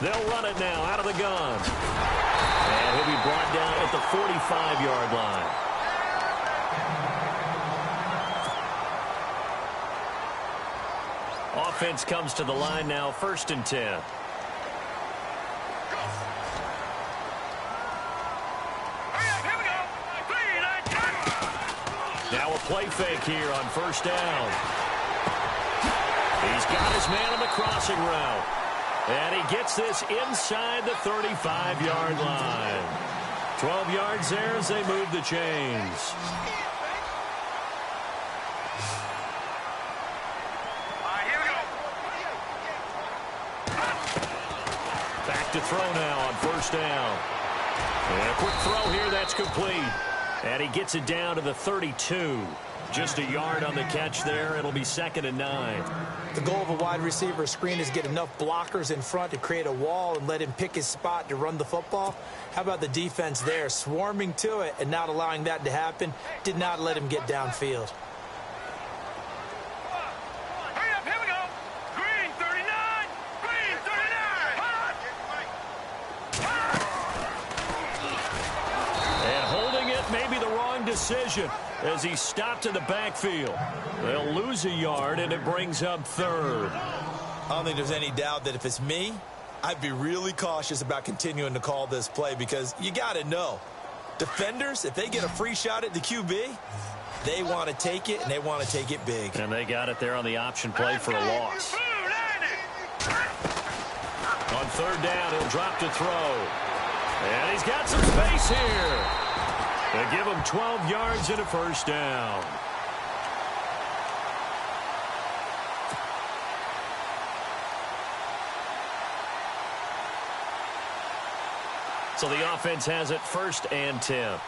They'll run it now out of the gun. And he'll be brought down at the 45-yard line. Offense comes to the line now, 1st and 10. Now a play fake here on 1st down. He's got his man on the crossing route. And he gets this inside the 35-yard line. 12 yards there as they move the chains. Back to throw now on 1st down. And a quick throw here, that's complete. And he gets it down to the 32. Just a yard on the catch there. It'll be 2nd and 9. The goal of a wide receiver screen is get enough blockers in front to create a wall and let him pick his spot to run the football. How about the defense there, swarming to it and not allowing that to happen? Did not let him get downfield. Decision as he stopped in the backfield. They'll lose a yard, and it brings up 3rd. I don't think there's any doubt that if it's me, I'd be really cautious about continuing to call this play because you got to know, defenders, if they get a free shot at the QB, they want to take it, and they want to take it big. And they got it there on the option play for a loss. On 3rd down, he'll drop to throw. And he's got some space here. They give him 12 yards and a 1st down. So the offense has it 1st and 10.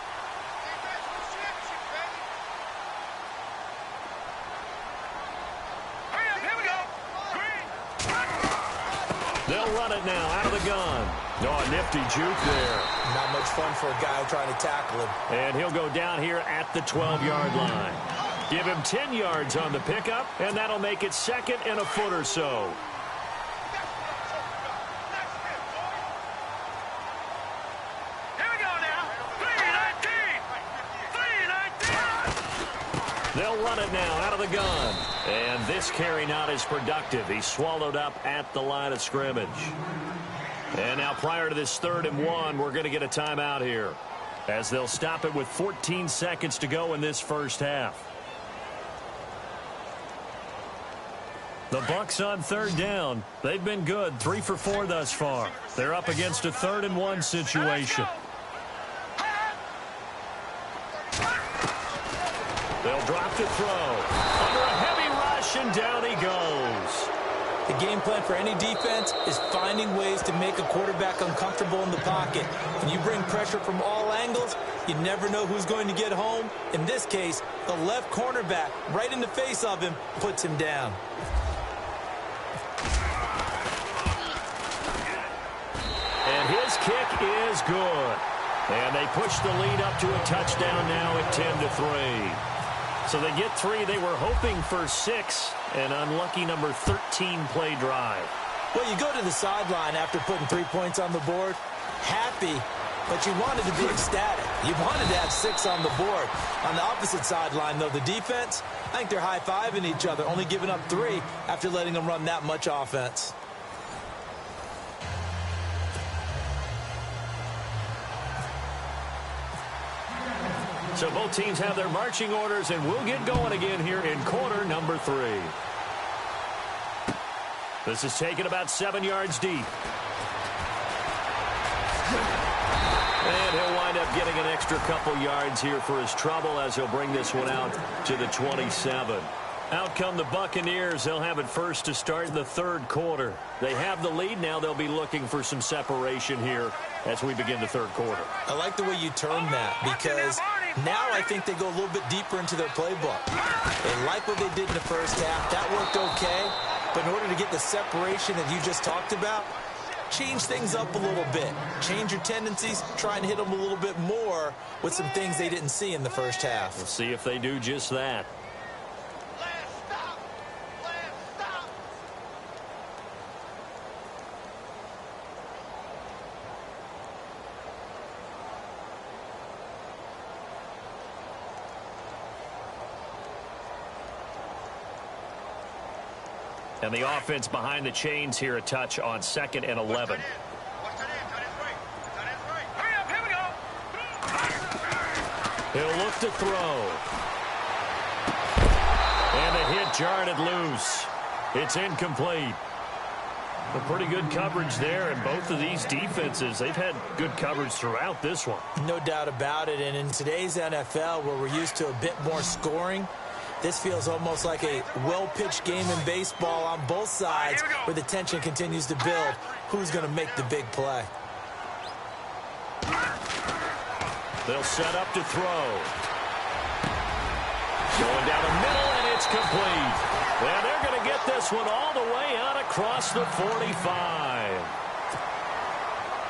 They'll run it now out of the gun. Oh, a nifty juke there. Not much fun for a guy trying to tackle him. And he'll go down here at the 12-yard line. Give him 10 yards on the pickup, and that'll make it 2nd and a foot or so. Here we go now. 3-19. They'll run it now out of the gun. And this carry not as productive. He's swallowed up at the line of scrimmage. And now prior to this 3rd and 1, we're going to get a timeout here as they'll stop it with 14 seconds to go in this 1st half. The Bucs on 3rd down. They've been good, 3 for 4 thus far. They're up against a 3rd and 1 situation. They'll drop to throw. Under a heavy rush, and down he goes. The game plan for any defense is finding ways to make a quarterback uncomfortable in the pocket. When you bring pressure from all angles, you never know who's going to get home. In this case, the left cornerback, right in the face of him, puts him down. And his kick is good. And they push the lead up to a touchdown now at 10-3. So they get 3. They were hoping for 6. An unlucky number 13 play drive. Well, you go to the sideline after putting 3 points on the board, happy, but you wanted to be ecstatic. You wanted to have 6 on the board. On the opposite sideline, though, the defense, I think they're high-fiving each other, only giving up 3 after letting them run that much offense. So both teams have their marching orders, and we'll get going again here in quarter number 3. This is taken about 7 yards deep. And he'll wind up getting an extra couple yards here for his trouble as he'll bring this one out to the 27. Out come the Buccaneers. They'll have it first to start in the 3rd quarter. They have the lead. Now they'll be looking for some separation here as we begin the 3rd quarter. I like the way you term that because now I think they go a little bit deeper into their playbook. They like what they did in the first half. That worked okay. But in order to get the separation that you just talked about, change things up a little bit. Change your tendencies. Try and hit them a little bit more with some things they didn't see in the first half. We'll see if they do just that. And the offense behind the chains here, a touch on 2nd and 11. He'll look to throw. And the hit jarred it loose. It's incomplete. A pretty good coverage there, and both of these defenses, they've had good coverage throughout this one. No doubt about it, and in today's NFL, where we're used to a bit more scoring, this feels almost like a well-pitched game in baseball on both sides, where the tension continues to build. Who's going to make the big play? They'll set up to throw. Going down the middle, and it's complete. And they're going to get this one all the way out across the 45.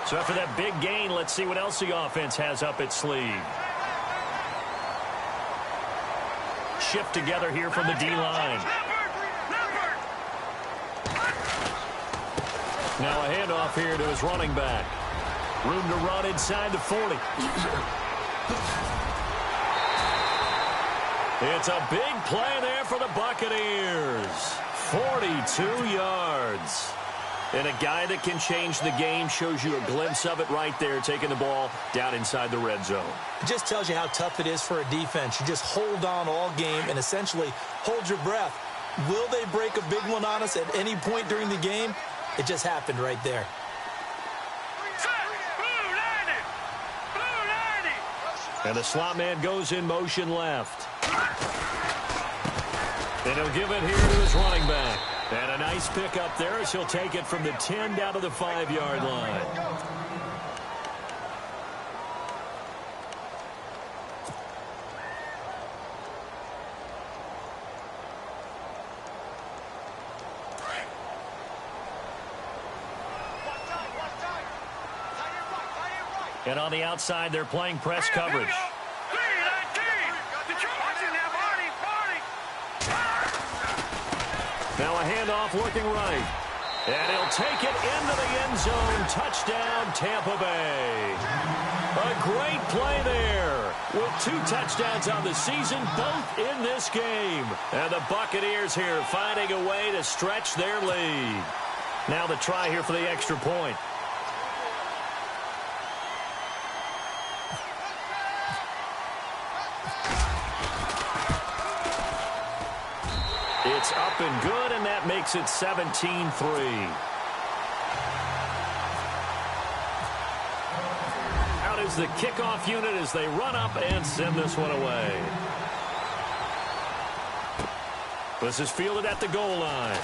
So after that big gain, let's see what else the offense has up its sleeve. Shift together here from the D-line. Now a handoff here to his running back. Room to run inside the 40. It's a big play there for the Buccaneers. 42 yards. And a guy that can change the game, shows you a glimpse of it right there, taking the ball down inside the red zone. It just tells you how tough it is for a defense. You just hold on all game and essentially hold your breath. Will they break a big one on us at any point during the game? It just happened right there. And the slot man goes in motion left. And he'll give it here to his running back. And a nice pickup there as he'll take it from the 10 down to the 5-yard line. And on the outside, they're playing press coverage. Now a handoff looking right. And he'll take it into the end zone. Touchdown, Tampa Bay. A great play there. With 2 touchdowns on the season, both in this game. And the Buccaneers here finding a way to stretch their lead. Now the try here for the extra point. It's up and good, and that makes it 17-3. Out is the kickoff unit as they run up and send this one away. This is fielded at the goal line.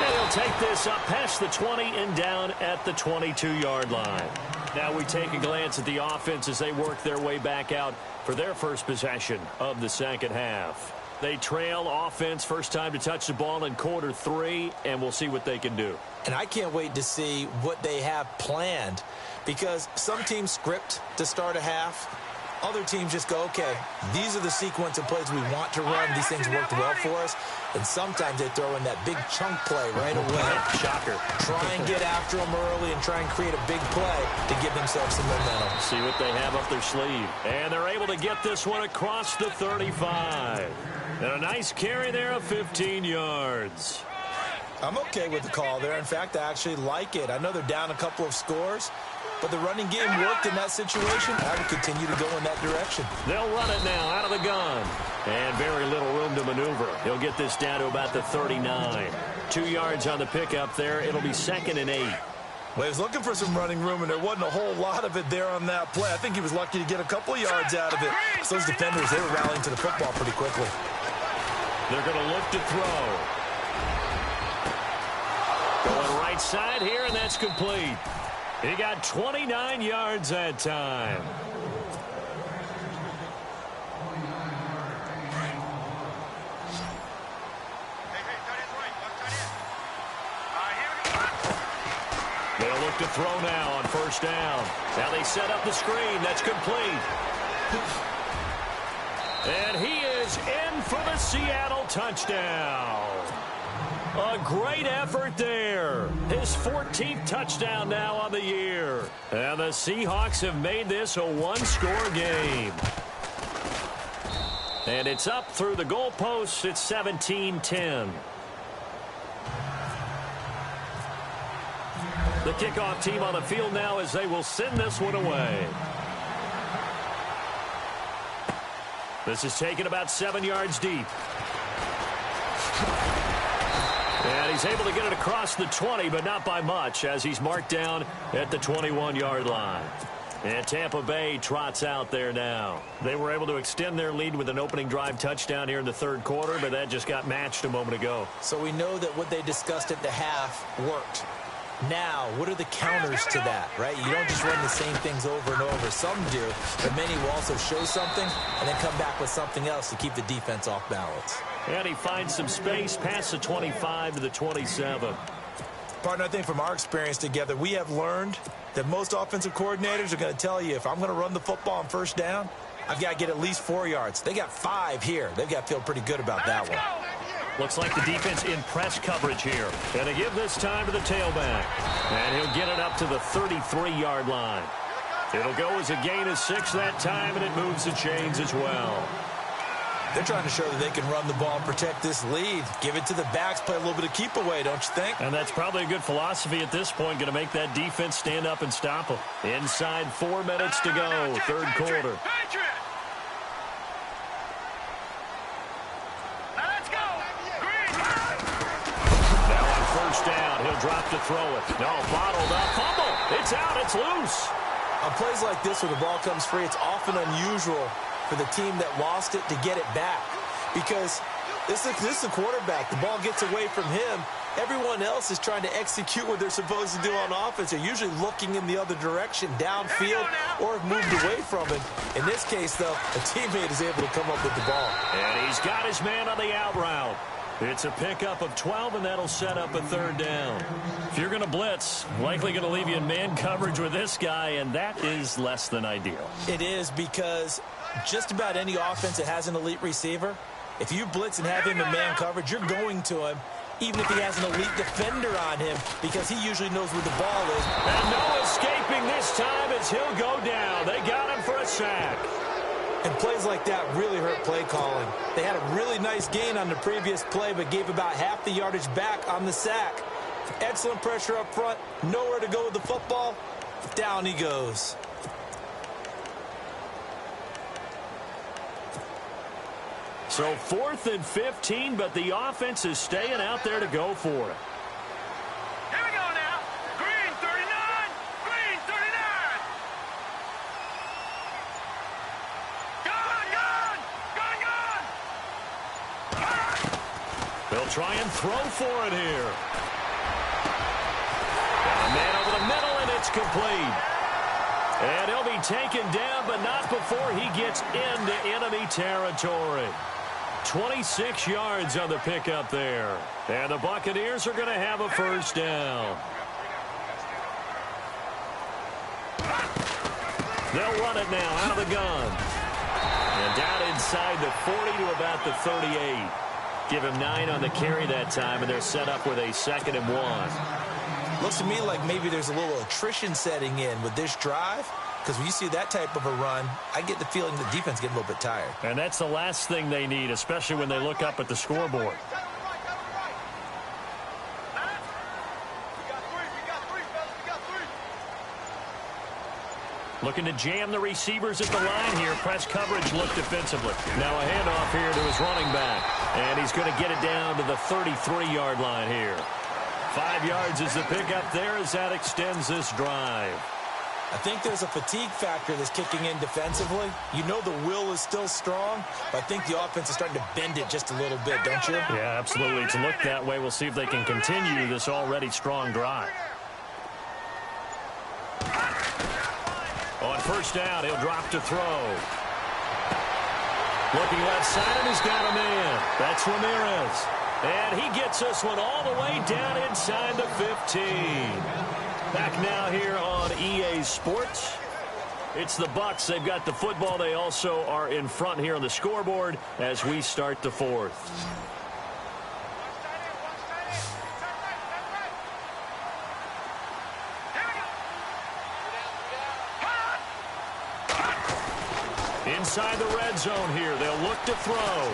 And he'll take this up past the 20 and down at the 22-yard line. Now we take a glance at the offense as they work their way back out for their first possession of the second half. They trail offense, first time to touch the ball in quarter 3, and we'll see what they can do. And I can't wait to see what they have planned, because some teams script to start a half. Other teams just go, okay, these are the sequence of plays we want to run. These things worked well for us. And sometimes they throw in that big chunk play right away. Shocker. Try and get after them early and try and create a big play to give themselves some momentum. See what they have up their sleeve. And they're able to get this one across the 35. And a nice carry there of 15 yards. I'm okay with the call there. In fact, I actually like it. I know they're down a couple of scores, but the running game worked in that situation. I will continue to go in that direction. They'll run it now out of the gun. And very little room to maneuver. He'll get this down to about the 39. 2 yards on the pickup there. It'll be 2nd and 8. Well, he was looking for some running room, and there wasn't a whole lot of it there on that play. I think he was lucky to get a couple of yards out of it. So those defenders, they were rallying to the football pretty quickly. They're going to look to throw. Going right side here, and that's complete. He got 29 yards that time. They'll look to throw now on first down. Now they set up the screen. That's complete. And he is in for the Seattle touchdown. A great effort there. His 14th touchdown now on the year. And the Seahawks have made this a one-score game. And it's up through the goalposts. It's 17-10. The kickoff team on the field now as they will send this one away. This is taken about 7 yards deep. And he's able to get it across the 20, but not by much, as he's marked down at the 21-yard line. And Tampa Bay trots out there now. They were able to extend their lead with an opening drive touchdown here in the third quarter, but that just got matched a moment ago. So we know that what they discussed at the half worked. Now, what are the counters to that, right? You don't just run the same things over and over. Some do, but many will also show something and then come back with something else to keep the defense off balance. And he finds some space past the 25 to the 27. Partner, I think from our experience together, we have learned that most offensive coordinators are going to tell you, if I'm going to run the football on first down, I've got to get at least 4 yards. They got 5 here. They've got to feel pretty good about that one. Looks like the defense in press coverage here. And they give this time to the tailback. And he'll get it up to the 33-yard line. It'll go as a gain of 6 that time, and it moves the chains as well. They're trying to show that they can run the ball and protect this lead. Give it to the backs, play a little bit of keep away, don't you think? And that's probably a good philosophy at this point, going to make that defense stand up and stop them. Inside 4 minutes to go, third quarter. First down, he'll drop to throw it. No, bottled up, fumble. It's out, it's loose. On plays like this where the ball comes free, it's often unusual for the team that lost it to get it back. Because this is the quarterback. The ball gets away from him. Everyone else is trying to execute what they're supposed to do on offense. They're usually looking in the other direction, downfield, or have moved away from it. In this case, though, a teammate is able to come up with the ball. And he's got his man on the out route. It's a pickup of 12, and that'll set up a third down. If you're going to blitz, likely going to leave you in man coverage with this guy, and that is less than ideal. It is, because just about any offense that has an elite receiver, if you blitz and have him in man coverage, you're going to him, even if he has an elite defender on him, because he usually knows where the ball is. And no escaping this time as he'll go down. They got him for a sack. And plays like that really hurt play calling. They had a really nice gain on the previous play, but gave about half the yardage back on the sack. Excellent pressure up front. Nowhere to go with the football. Down he goes. So 4th and 15, but the offense is staying out there to go for it. Here we go now. Green 39. Green 39. They'll try and throw for it here. And a man over the middle, and it's complete. And he'll be taken down, but not before he gets into enemy territory. 26 yards on the pickup there. And the Buccaneers are going to have a first down. They'll run it now out of the gun. And down inside the 40 to about the 38. Give him 9 on the carry that time, and they're set up with a 2nd and 1. Looks to me like maybe there's a little attrition setting in with this drive, because when you see that type of a run, I get the feeling the defense getting a little bit tired. And that's the last thing they need, especially when they look up at the scoreboard. Looking to jam the receivers at the line here. Press coverage look defensively. Now a handoff here to his running back. And he's going to get it down to the 33-yard line here. 5 yards is the pickup there as that extends this drive. I think there's a fatigue factor that's kicking in defensively. You know the will is still strong, but I think the offense is starting to bend it just a little bit, don't you? Yeah, absolutely. It's looked that way. We'll see if they can continue this already strong drive. On first down, he'll drop to throw. Looking left side, and he's got a man. That's Ramirez. And he gets this one all the way down inside the 15. Back now here on EA Sports. It's the Bucs. They've got the football. They also are in front here on the scoreboard as we start the 4th. Inside the red zone here. They'll look to throw.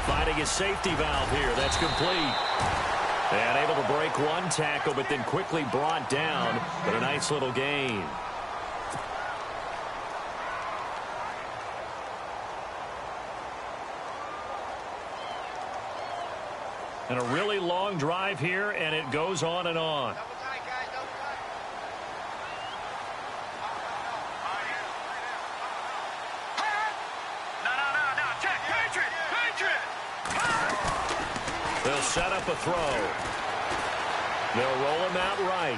Finding his safety valve here. That's complete. And able to break one tackle, but then quickly brought down. But a nice little gain. And a really long drive here, and it goes on and on. They'll set up a throw. They'll roll him out right.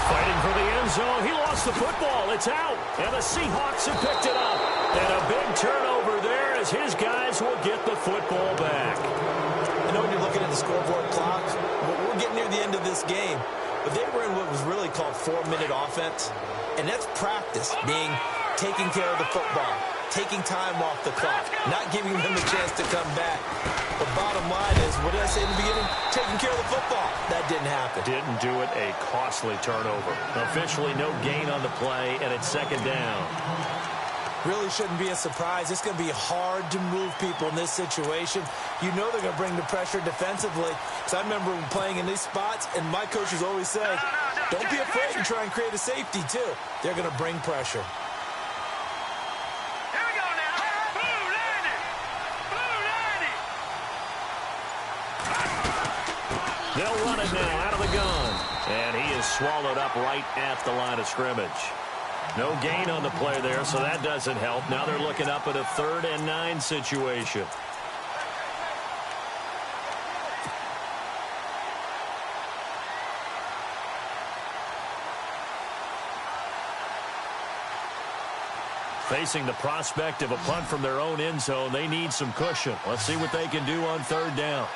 Fighting for the end zone. He lost the football. It's out. And the Seahawks have picked it up. And a big turnover there as his guys will get the football back. I know when you're looking at the scoreboard clock, we're getting near the end of this game. But they were in what was really called 4-minute offense. And that's practice, being taking care of the football, taking time off the clock, not giving them a chance to come back. The bottom line is, what did I say in the beginning? Taking care of the football. That didn't happen. Didn't do it. A costly turnover. Officially no gain on the play, and it's second down. Really shouldn't be a surprise. It's going to be hard to move people in this situation. You know they're going to bring the pressure defensively. So I remember playing in these spots, and my coaches always say, don't be afraid to try and create a safety, too. They're going to bring pressure. They'll run it now out of the gun. And he is swallowed up right at the line of scrimmage. No gain on the play there, so that doesn't help. Now they're looking up at a 3rd and 9 situation. Facing the prospect of a punt from their own end zone, they need some cushion. Let's see what they can do on 3rd down.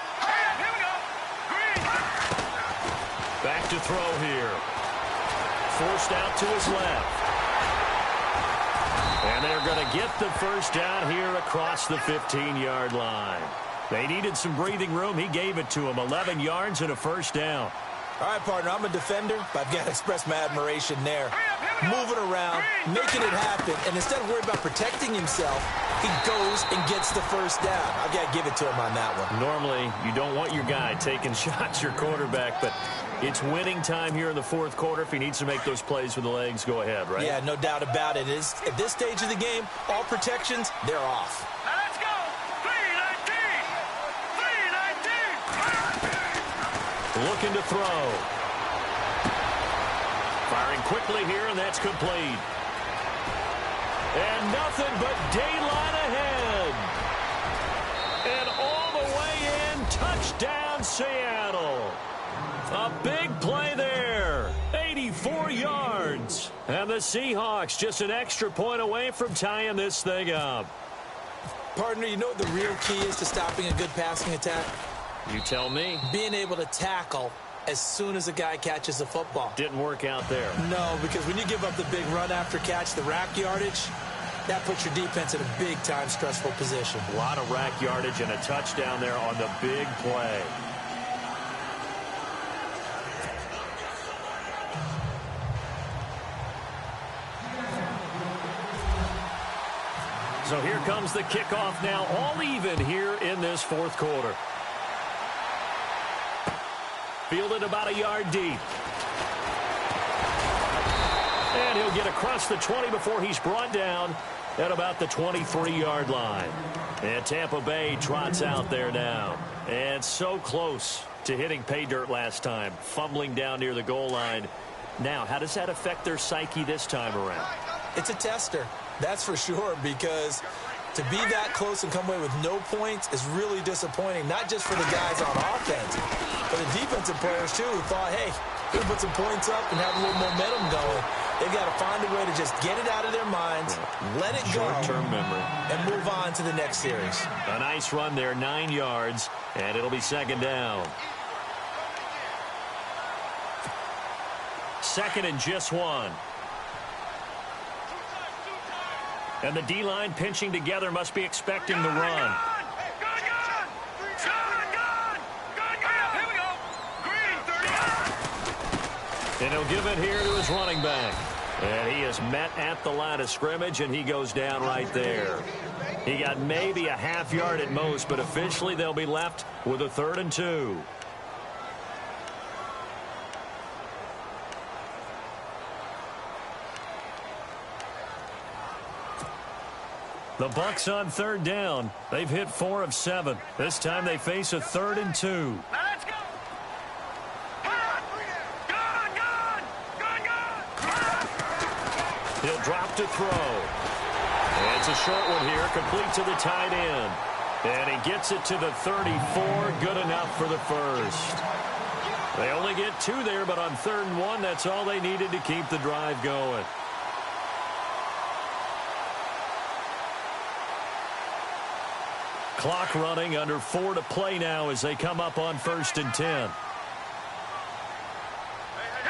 Back to throw here. Forced out to his left. And they're going to get the first down here across the 15-yard line. They needed some breathing room. He gave it to them. 11 yards and a first down. All right, partner, I'm a defender, but I've got to express my admiration there. Moving around, making it happen, and instead of worrying about protecting himself, he goes and gets the first down. I've got to give it to him on that one. Normally, you don't want your guy taking shots, your quarterback, but it's winning time here in the 4th quarter. If he needs to make those plays with the legs, go ahead, right? Yeah, no doubt about it. At this stage of the game, all protections, they're off. Let's go! 3-19! 3-19! Looking to throw. Firing quickly here, and that's complete. And nothing but daylight ahead. And all the way in, touchdown Seattle. A big play there. 84 yards. And the Seahawks just an extra point away from tying this thing up. Partner, you know what the real key is to stopping a good passing attack? You tell me. Being able to tackle as soon as a guy catches the football. Didn't work out there. No, because when you give up the big run after catch, the rack yardage, that puts your defense in a big-time stressful position. A lot of rack yardage and a touchdown there on the big play. So here comes the kickoff now, all even here in this 4th quarter. Fielded about a yard deep. And he'll get across the 20 before he's brought down at about the 23-yard line. And Tampa Bay trots out there now. And so close to hitting pay dirt last time, fumbling down near the goal line. Now, how does that affect their psyche this time around? It's a tester, that's for sure, because to be that close and come away with no points is really disappointing, not just for the guys on offense, but the defensive players, too, who thought, hey, we can put some points up and have a little momentum going. They've got to find a way to just get it out of their minds, let it go, short-term memory, and move on to the next series. A nice run there, 9 yards, and it'll be second down. 2nd and just 1. And the D-line pinching together must be expecting the run. And he'll give it here to his running back. And he is met at the line of scrimmage, and he goes down right there. He got maybe a half yard at most, but officially they'll be left with a 3rd and 2. The Bucs on 3rd down. They've hit 4 of 7. This time they face a 3rd and 2. Now let's go. Gun. He'll drop to throw. It's a short one here, complete to the tight end. And he gets it to the 34, good enough for the first. They only get 2 there, but on 3rd and 1, that's all they needed to keep the drive going. Clock running, under 4 to play now as they come up on 1st and 10. Here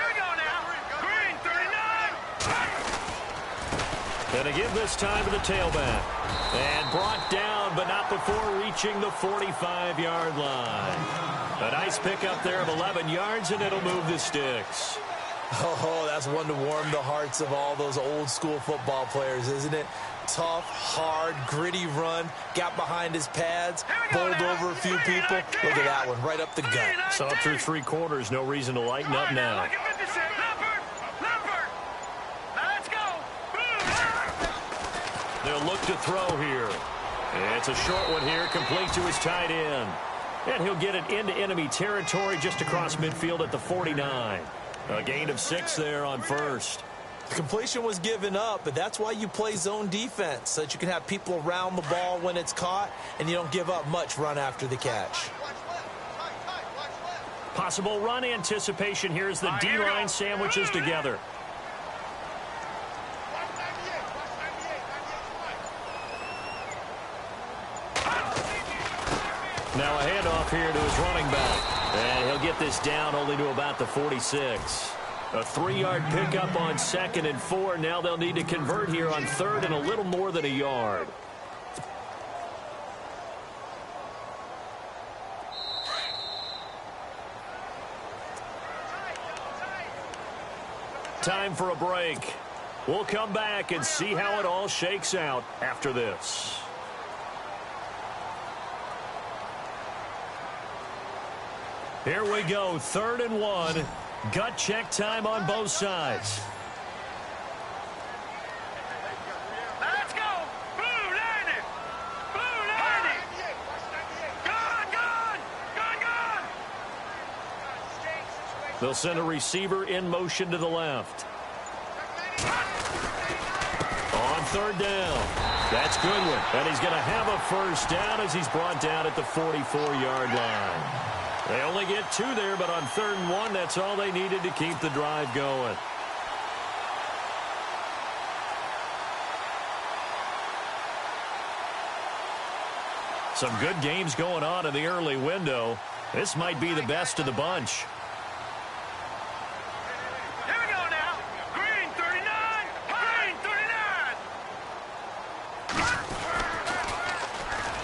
we go now. Green 39. And again this time to the tailback. And brought down, but not before reaching the 45-yard line. A nice pickup there of 11 yards, and it'll move the sticks. Oh, that's one to warm the hearts of all those old-school football players, isn't it? Tough, hard, gritty run, got behind his pads, bowled over a few people. Look at that one, right up the gut. Saw through 3 quarters, no reason to lighten up now. They'll look to throw here. It's a short one here, complete to his tight end. And he'll get it into enemy territory just across midfield at the 49. A gain of 6 there on 1st. The completion was given up, but that's why you play zone defense, so that you can have people around the ball when it's caught, and you don't give up much run after the catch. Possible run anticipation here as the D-line sandwiches together. Now a handoff here to his running back. And he'll get this down only to about the 46. A 3-yard pickup on 2nd and 4. Now they'll need to convert here on 3rd and a little more than a yard. Time for a break. We'll come back and see how it all shakes out after this. Here we go, 3rd and 1. Gut check time on both sides. Let's go. Blue 90. Blue 90. Gun. They'll send a receiver in motion to the left. On 3rd down. That's Goodwin. And he's going to have a first down as he's brought down at the 44-yard line. They only get 2 there, but on 3rd and 1, that's all they needed to keep the drive going. Some good games going on in the early window. This might be the best of the bunch. Here we go now. Green 39. Green 39.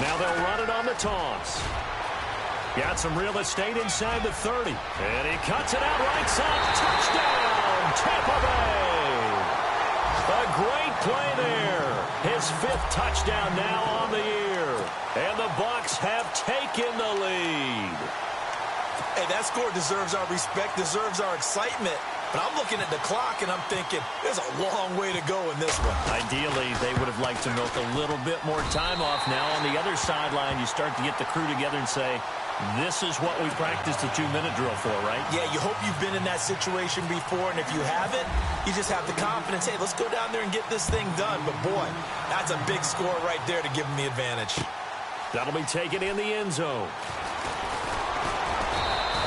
Now they'll run it on the toss. Got some real estate inside the 30. And he cuts it out right side. Touchdown, Tampa Bay. A great play there. His 5th touchdown now on the year. And the Bucs have taken the lead. Hey, that score deserves our respect, deserves our excitement. But I'm looking at the clock, and I'm thinking, there's a long way to go in this one. Ideally, they would have liked to milk a little bit more time off. Now on the other sideline, you start to get the crew together and say, this is what we practiced a 2-minute drill for, right? Yeah, you hope you've been in that situation before, and if you haven't, you just have the confidence, hey, let's go down there and get this thing done. But, boy, that's a big score right there to give them the advantage. That'll be taken in the end zone.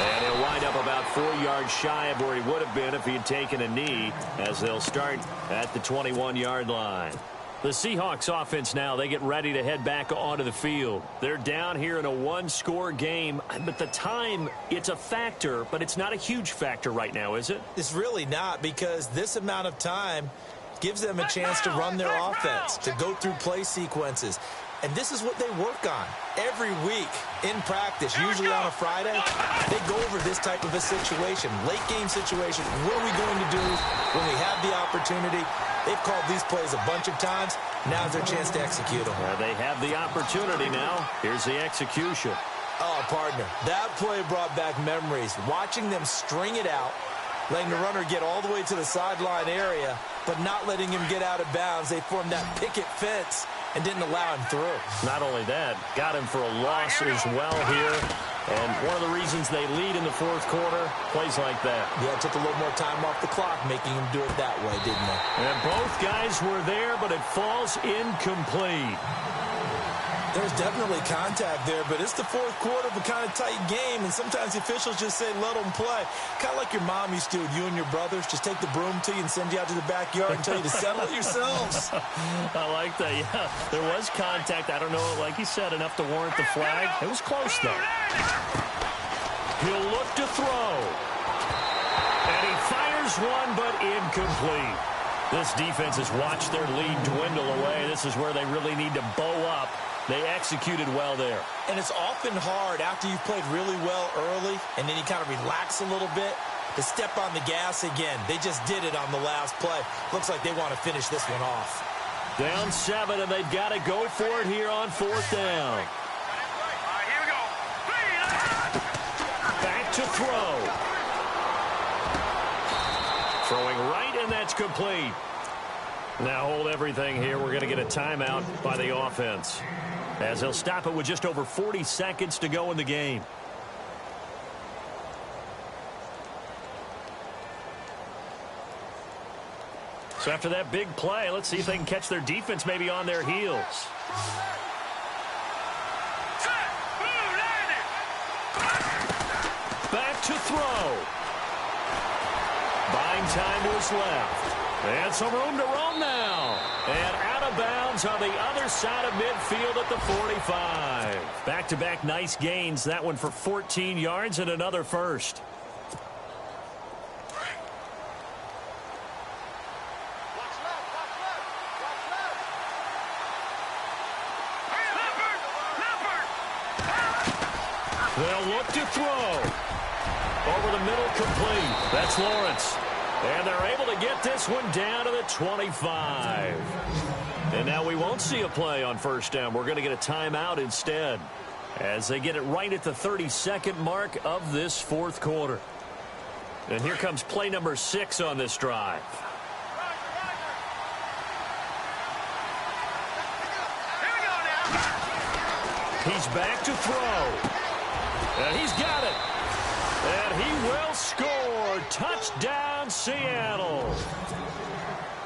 And he'll wind up about 4 yards shy of where he would have been if he had taken a knee, as they'll start at the 21-yard line. The Seahawks offense now, they get ready to head back onto the field. They're down here in a 1-score game, but the time, it's a factor, but it's not a huge factor right now, is it? It's really not, because this amount of time gives them a chance to run their offense, to go through play sequences. And this is what they work on every week in practice, usually on a Friday. They go over this type of a situation, late game situation. What are we going to do when we have the opportunity? They've called these plays a bunch of times. Now's their chance to execute them. They have the opportunity now. Here's the execution. Oh, partner, that play brought back memories. Watching them string it out, letting the runner get all the way to the sideline area, but not letting him get out of bounds. They formed that picket fence and didn't allow him through. Not only that, got him for a loss as well here. And one of the reasons they lead in the fourth quarter, plays like that. Yeah, it took a little more time off the clock, making him do it that way, didn't they? And both guys were there, but it falls incomplete. There's definitely contact there, but it's the fourth quarter of a kind of tight game, and sometimes the officials just say, let them play. Kind of like your mom used to with you and your brothers. Just take the broom to you and send you out to the backyard and tell you to settle it yourselves. I like that, yeah. There was contact. I don't know, like you said, enough to warrant the flag. It was close, though. He'll look to throw. And he fires one, but incomplete. This defense has watched their lead dwindle away. This is where they really need to bow up. They executed well there. And it's often hard after you've played really well early and then you kind of relax a little bit to step on the gas again. They just did it on the last play. Looks like they want to finish this one off. Down 7, and they've got to go for it here on fourth down. Here we go. Back to throw. Throwing right, and that's complete. Now hold everything here. We're going to get a timeout by the offense, as they'll stop it with just over 40 seconds to go in the game. So after that big play, let's see if they can catch their defense maybe on their heels. Back to throw. Buying time to his left. And some room to roam now. And out of bounds on the other side of midfield at the 45. Back-to-back nice gains. That one for 14 yards and another first. They'll look to throw. Over the middle, complete. That's Lawrence. And they're able to get this one down to the 25. And now we won't see a play on first down. We're going to get a timeout instead, as they get it right at the 32nd mark of this fourth quarter. And here comes play number 6 on this drive. He's back to throw. And he's got it. And he will score. Touchdown, Seattle.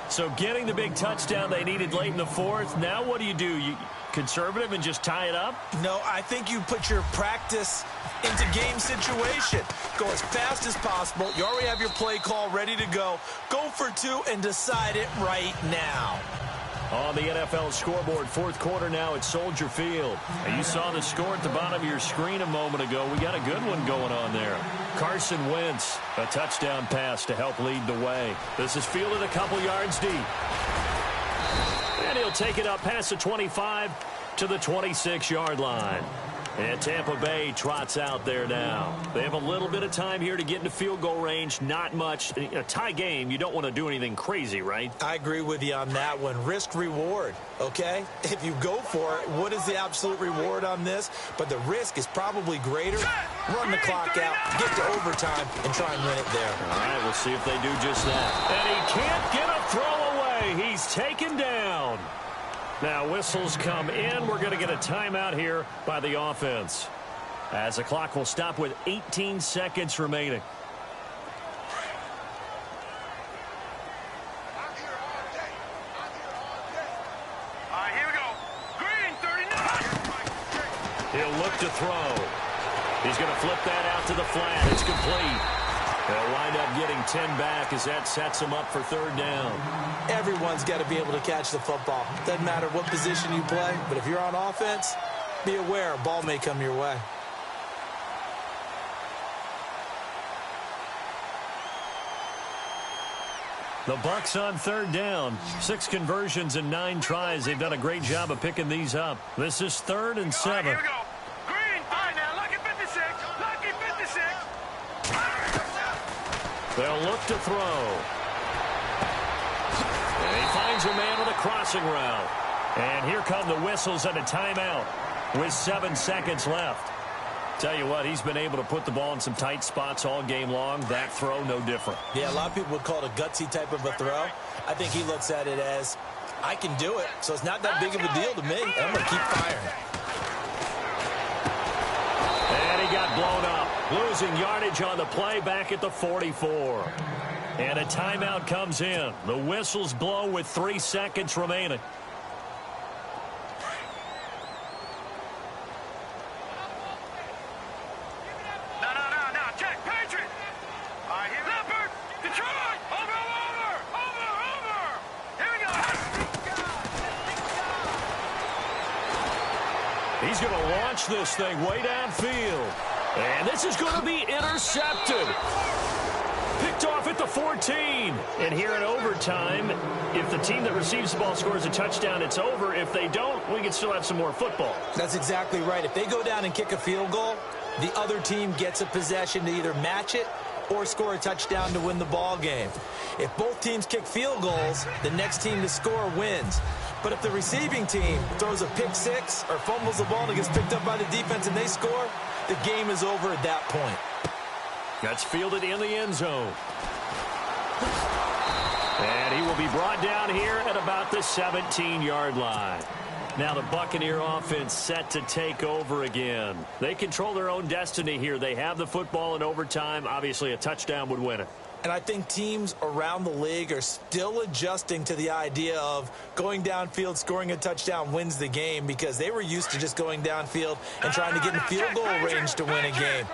So getting the big touchdown they needed late in the fourth. Now what do? You conservative and just tie it up? No, I think you put your practice into game situation. Go as fast as possible. You already have your play call ready to go. Go for 2 and decide it right now. On the NFL scoreboard, fourth quarter now at Soldier Field. And you saw the score at the bottom of your screen a moment ago. We got a good one going on there. Carson Wentz, a touchdown pass to help lead the way. This is fielded a couple yards deep. And he'll take it up past the 25 to the 26-yard line. And Tampa Bay trots out there now. They have a little bit of time here to get into field goal range. Not much. In a tie game, you don't want to do anything crazy, right? I agree with you on that one. Risk reward, okay? If you go for it, what is the absolute reward on this? But the risk is probably greater. Run the clock out, get to overtime, and try and win it there. All right, we'll see if they do just that. And he can't get a throw away. He's taken down. Now whistles come in. We're going to get a timeout here by the offense, as the clock will stop with 18 seconds remaining. Here we go. Green 39. He'll look to throw. He's going to flip that out to the flat. It's complete. They'll wind up getting 10 back as that sets them up for third down. Everyone's got to be able to catch the football. Doesn't matter what position you play, but if you're on offense, be aware a ball may come your way. The Bucs on third down. 6 conversions and 9 tries. They've done a great job of picking these up. This is 3rd and 7. Right, here we go. Green. All right, now, lucky 56. Lucky 56. They'll look to throw. And he finds a man with a crossing route. And here come the whistles and a timeout with 7 seconds left. Tell you what, he's been able to put the ball in some tight spots all game long. That throw, no different. Yeah, a lot of people would call it a gutsy type of a throw. I think he looks at it as, I can do it, so it's not that big of a deal to me. I'm going to keep firing. And he got blown up, losing yardage on the play back at the 44. And a timeout comes in. The whistles blow with 3 seconds remaining. He's going to launch this thing way downfield. And this is going to be intercepted. Picked off at the 14. And here in overtime, if the team that receives the ball scores a touchdown, it's over. If they don't, we can still have some more football. That's exactly right. If they go down and kick a field goal, the other team gets a possession to either match it or score a touchdown to win the ball game. If both teams kick field goals, the next team to score wins. But if the receiving team throws a pick six or fumbles the ball and it gets picked up by the defense and they score, the game is over at that point. That's fielded in the end zone. And he will be brought down here at about the 17-yard line. Now the Buccaneer offense set to take over again. They control their own destiny here. They have the football in overtime. Obviously, a touchdown would win it. And I think teams around the league are still adjusting to the idea of going downfield, scoring a touchdown wins the game, because they were used to just going downfield and trying to get in field goal range to win a game.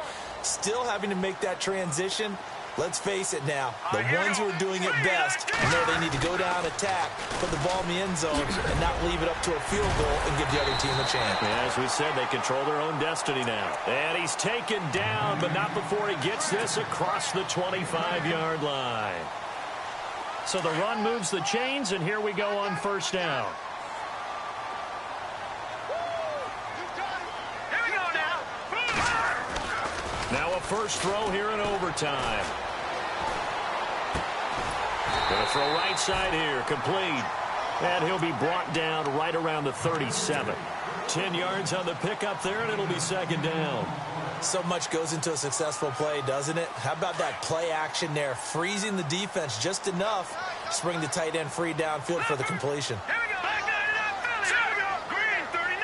Still having to make that transition. Let's face it now, the ones who are doing it best know they need to go down, attack, put the ball in the end zone, and not leave it up to a field goal and give the other team a chance. Yeah, as we said, they control their own destiny now. And he's taken down, but not before he gets this across the 25-yard line. So the run moves the chains, and here we go on first down. Here we go now. Now a first throw here in overtime. Going to throw right side here, complete. And he'll be brought down right around the 37. 10 yards on the pickup there, and it'll be second down. So much goes into a successful play, doesn't it? How about that play action there, freezing the defense just enough to bring the tight end free downfield for the completion. Here we go. Back nine it up, Philly. Here we go. Green 39.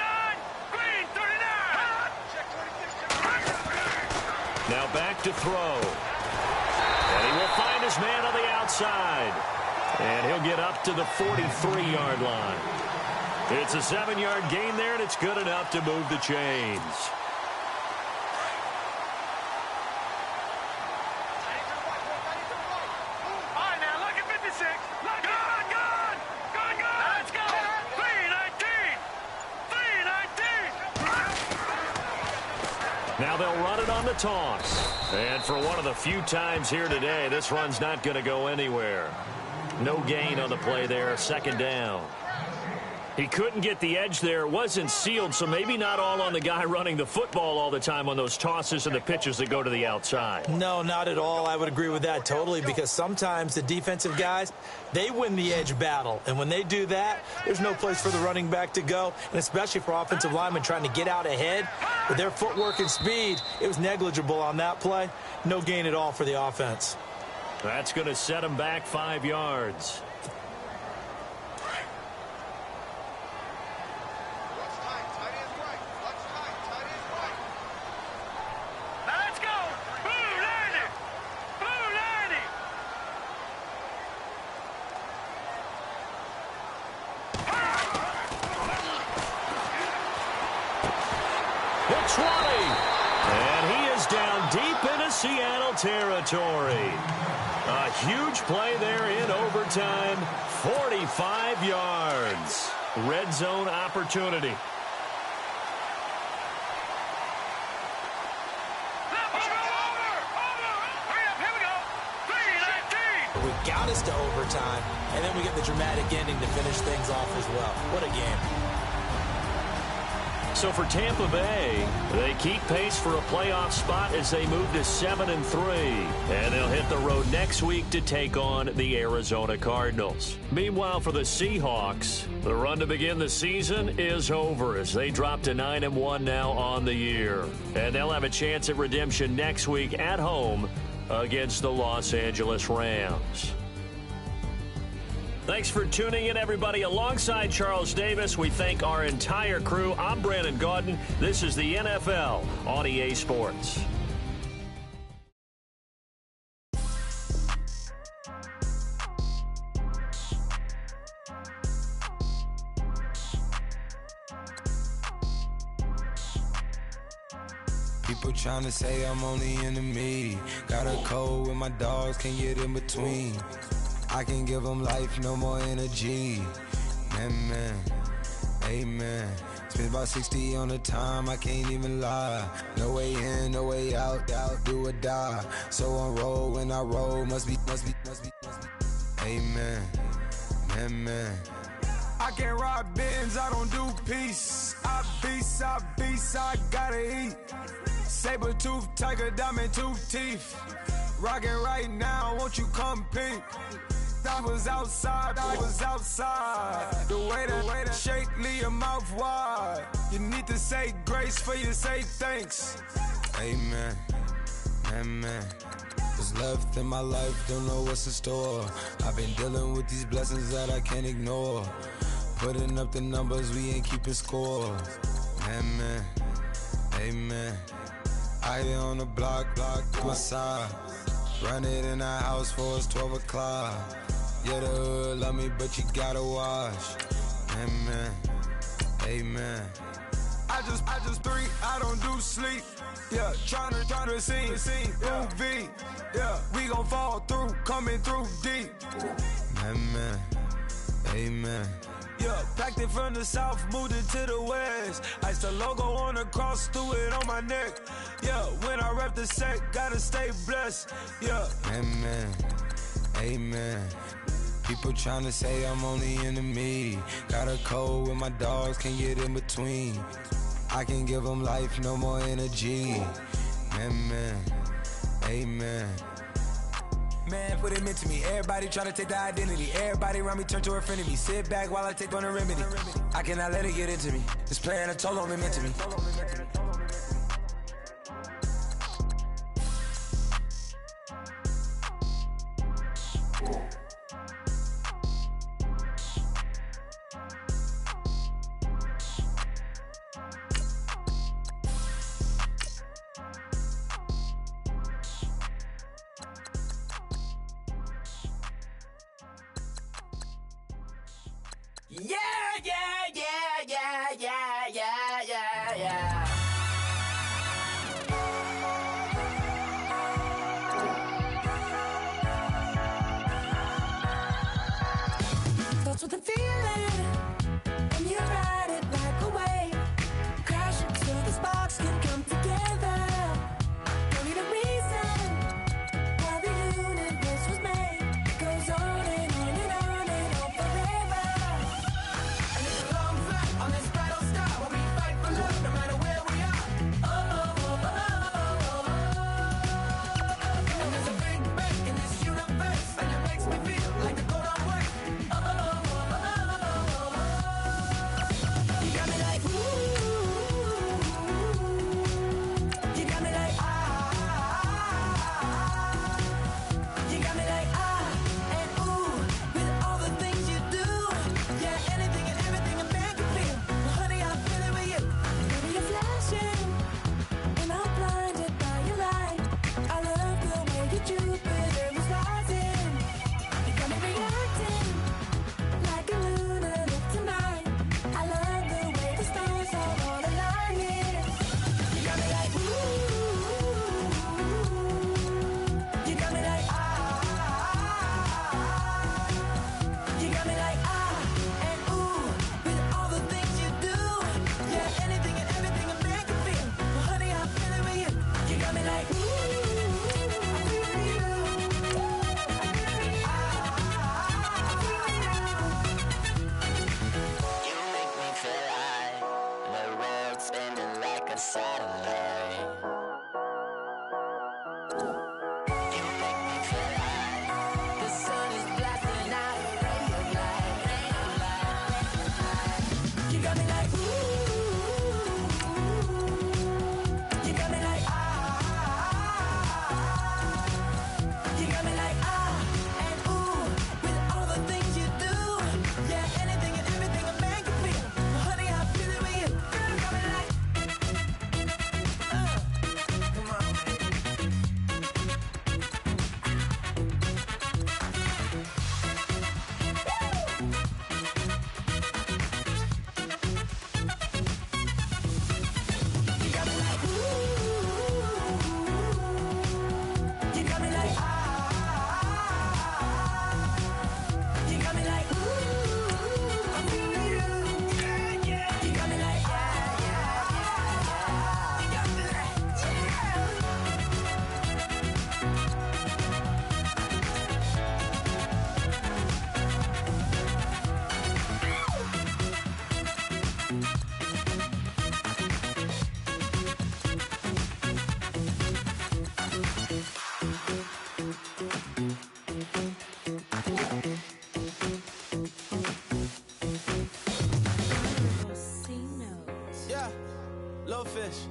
Green 39. Now back to throw. And he will find his man on the outside. And he'll get up to the 43-yard line. It's a 7-yard gain there, and it's good enough to move the chains. All right, now, look at 56. Look at good. Let's go. 319. 319. Now they'll run it on the toss. And for one of the few times here today, this run's not going to go anywhere. No gain on the play there, second down. He couldn't get the edge there. It wasn't sealed, so maybe not all on the guy running the football all the time on those tosses and the pitches that go to the outside. No, not at all. I would agree with that totally, because sometimes the defensive guys, they win the edge battle. And when they do that, there's no place for the running back to go, and especially for offensive linemen trying to get out ahead. With their footwork and speed, it was negligible on that play. No gain at all for the offense. That's going to set him back 5 yards. Let's go. Blue 90. Blue 90. The 20. And he is down deep into Seattle territory. A huge play there in overtime. 45 yards. Red zone opportunity. Over. Hurry up. Here we go. 319. We got us to overtime, and then we get the dramatic ending to finish things off as well. What a game. So for Tampa Bay, they keep pace for a playoff spot as they move to 7-3. And they'll hit the road next week to take on the Arizona Cardinals. Meanwhile, for the Seahawks, the run to begin the season is over as they drop to 9-1 now on the year. And they'll have a chance at redemption next week at home against the Los Angeles Rams. Thanks for tuning in, everybody. Alongside Charles Davis, we thank our entire crew. I'm Brandon Gaudin. This is the NFL on EA Sports. People trying to say I'm only enemy. Got a code with my dogs, can't get in between. I can give them life, no more energy. Amen, amen. Spent about 60 on the time, I can't even lie. No way in, no way out, do or die. So on roll, when I roll, must be. Amen, amen. I can't ride Benz, I don't do peace. I beast, I gotta eat. Saber tooth, tiger, diamond tooth teeth. Rockin' right now, won't you come peep? I was outside. The way that shake, leave your mouth wide. You need to say grace for you say thanks. Amen, amen. What's left in my life, don't know what's in store. I've been dealing with these blessings that I can't ignore. Putting up the numbers, we ain't keeping score. Amen, amen. I on the block to my side. Run it in the house for it's 12 o'clock. Yeah, the hood love me, but you gotta wash. Amen, amen. I just three, I don't do sleep. Yeah, tryna see, movie. Yeah, we gon' fall through, coming through deep. Amen, amen. Yeah, packed it from the south, moved it to the west. Iced the logo on the cross, threw it on my neck. Yeah, when I rep the set, gotta stay blessed. Yeah. Amen, amen. People tryna say I'm only enemy. Got a code with my dogs, can't get in between. I can give them life, no more energy. Amen, amen. Man, what it meant to me. Everybody try to take the identity. Everybody around me turn to a friend of me. Sit back while I take on the remedy. I cannot let it get into me. This playing a toll on me, meant to me. Yeah. Yeah, little fish.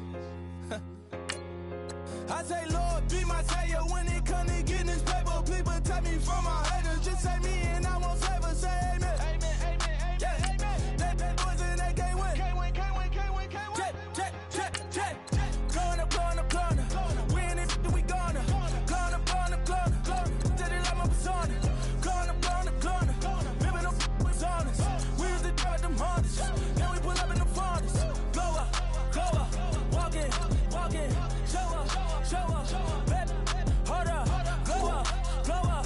I say, Lord, be my savior when it comes to getting this paper. Please protect me from my haters. Just say me and I won't save. Say amen. Amen, amen, amen. Yeah, amen. They boys and they can't win. Can't win, can't win, can't win, can't win. Jet. Blowing up. We in it, we gonna. Blowing up. Did it like my persona. Blowing up. Living up was honest. We used to drive them Hondas. Then we pull up in the Fondas. Glow up. Walk in. Show up. Baby, hold up. Glow up.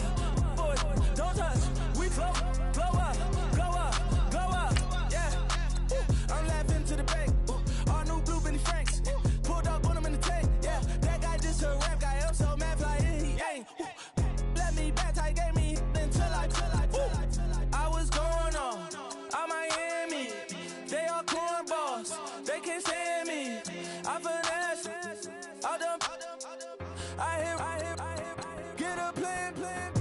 Boys, don't touch. We glow up. Yeah. I'm laughing to the bank. All new blue Benny Franks. Pulled up on him in the tank. Yeah, that guy just a rap guy. I'm so mad, fly in, he ain't. Let me back, tight, gave me until I was going on Miami. They all cornballs. They can't stand me. I finesse. I hit. Get a plan.